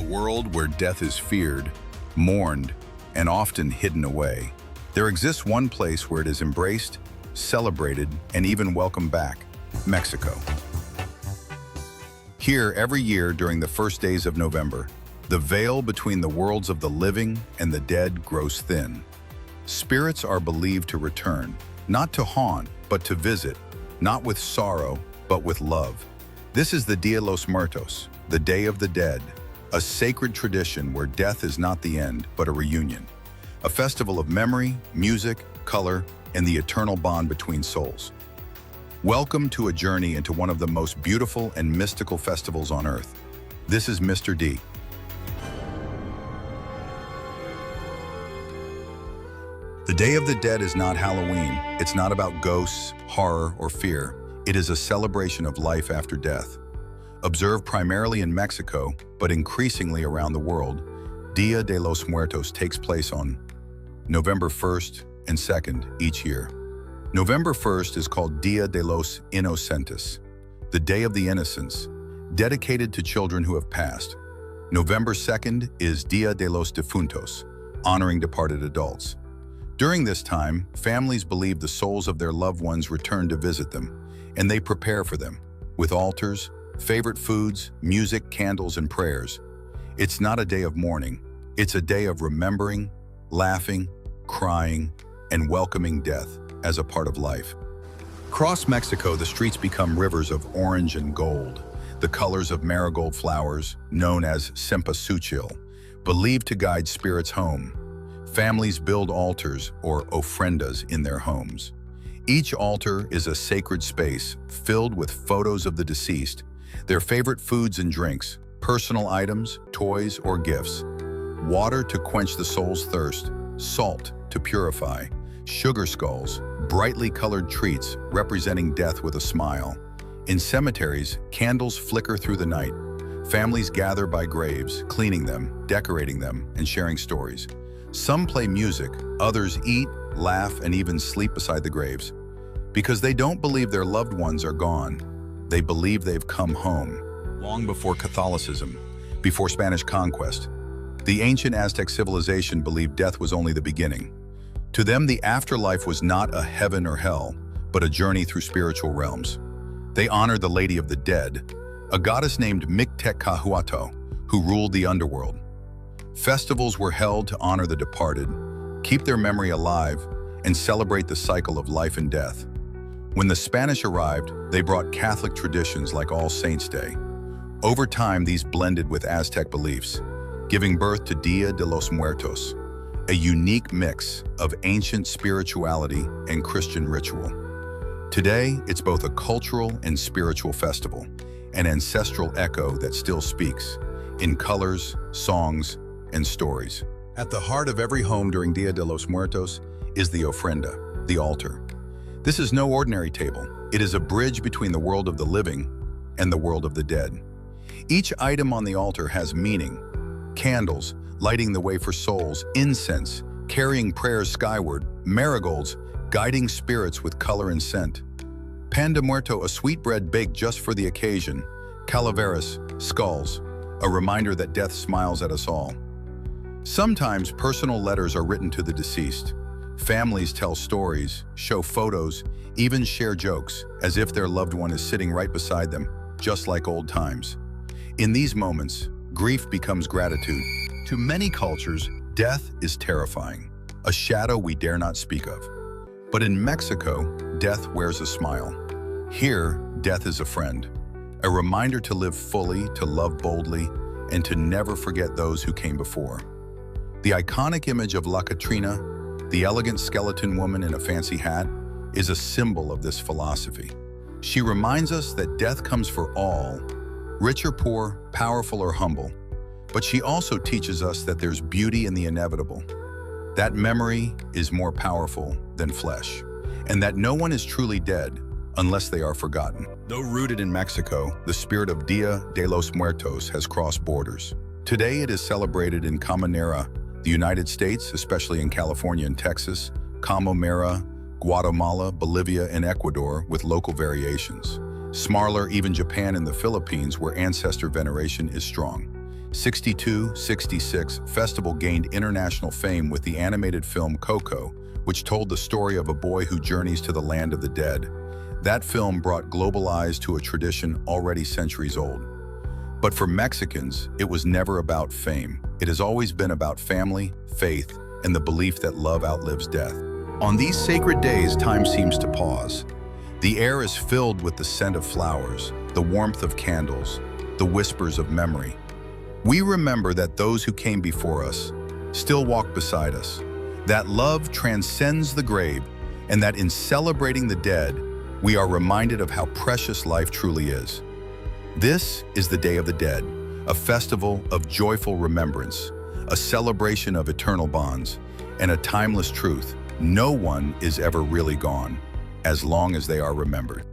world where death is feared, mourned, and often hidden away, there exists one place where it is embraced, celebrated, and even welcomed back: Mexico. Here, every year during the first days of November, the veil between the worlds of the living and the dead grows thin. Spirits are believed to return, not to haunt, but to visit, not with sorrow, but with love. This is the Dia de los Muertos, the Day of the Dead, a sacred tradition where death is not the end, but a reunion. A festival of memory, music, color, and the eternal bond between souls. Welcome to a journey into one of the most beautiful and mystical festivals on Earth. This is Mr. D. The Day of the Dead is not Halloween. It's not about ghosts, horror, or fear. It is a celebration of life after death. Observed primarily in Mexico, but increasingly around the world, Dia de los Muertos takes place on November 1st and 2nd each year. November 1st is called Dia de los Inocentes, the Day of the Innocents, dedicated to children who have passed. November 2nd is Dia de los Difuntos, honoring departed adults. During this time, families believe the souls of their loved ones return to visit them, and they prepare for them, with altars, favorite foods, music, candles, and prayers. It's not a day of mourning. It's a day of remembering, laughing, crying, and welcoming death as a part of life. Across Mexico, the streets become rivers of orange and gold, the colors of marigold flowers, known as cempasúchil, believed to guide spirits home. Families build altars, or ofrendas, in their homes. Each altar is a sacred space filled with photos of the deceased, their favorite foods and drinks, personal items, toys, or gifts. Water to quench the soul's thirst, salt to purify, sugar skulls, brightly colored treats representing death with a smile. In cemeteries, candles flicker through the night. Families gather by graves, cleaning them, decorating them, and sharing stories. Some play music, others eat, laugh, and even sleep beside the graves. Because they don't believe their loved ones are gone. They believe they've come home. Long before Catholicism, before Spanish conquest, the ancient Aztec civilization believed death was only the beginning. To them, the afterlife was not a heaven or hell, but a journey through spiritual realms. They honored the Lady of the Dead, a goddess named Micteccahuatl, who ruled the underworld. Festivals were held to honor the departed, keep their memory alive, and celebrate the cycle of life and death. When the Spanish arrived, they brought Catholic traditions like All Saints' Day. Over time, these blended with Aztec beliefs, giving birth to Dia de los Muertos, a unique mix of ancient spirituality and Christian ritual. Today, it's both a cultural and spiritual festival, an ancestral echo that still speaks, in colors, songs, and stories. At the heart of every home during Dia de los Muertos is the ofrenda, the altar. This is no ordinary table. It is a bridge between the world of the living and the world of the dead. Each item on the altar has meaning: candles, lighting the way for souls; incense, carrying prayers skyward; marigolds, guiding spirits with color and scent; pan de muerto, a sweetbread baked just for the occasion; calaveras, skulls, a reminder that death smiles at us all. Sometimes personal letters are written to the deceased. Families tell stories, show photos, even share jokes, as if their loved one is sitting right beside them, just like old times. In these moments, grief becomes gratitude. To many cultures, death is terrifying, a shadow we dare not speak of. But in Mexico, death wears a smile. Here, death is a friend, a reminder to live fully, to love boldly, and to never forget those who came before. The iconic image of La Catrina, the elegant skeleton woman in a fancy hat, is a symbol of this philosophy. She reminds us that death comes for all, rich or poor, powerful or humble. But she also teaches us that there's beauty in the inevitable. That memory is more powerful than flesh, and that no one is truly dead unless they are forgotten. Though rooted in Mexico, the spirit of Dia de los Muertos has crossed borders. Today it is celebrated in Caminera, the United States, especially in California and Texas, Camomera, Guatemala, Bolivia, and Ecuador, with local variations. Smaller, even Japan and the Philippines, where ancestor veneration is strong. 6266 festival gained international fame with the animated film Coco, which told the story of a boy who journeys to the land of the dead. That film brought global eyes to a tradition already centuries old. But for Mexicans, it was never about fame. It has always been about family, faith, and the belief that love outlives death. On these sacred days, time seems to pause. The air is filled with the scent of flowers, the warmth of candles, the whispers of memory. We remember that those who came before us still walk beside us, that love transcends the grave, and that in celebrating the dead, we are reminded of how precious life truly is. This is the Day of the Dead, a festival of joyful remembrance, a celebration of eternal bonds, and a timeless truth: no one is ever really gone, as long as they are remembered.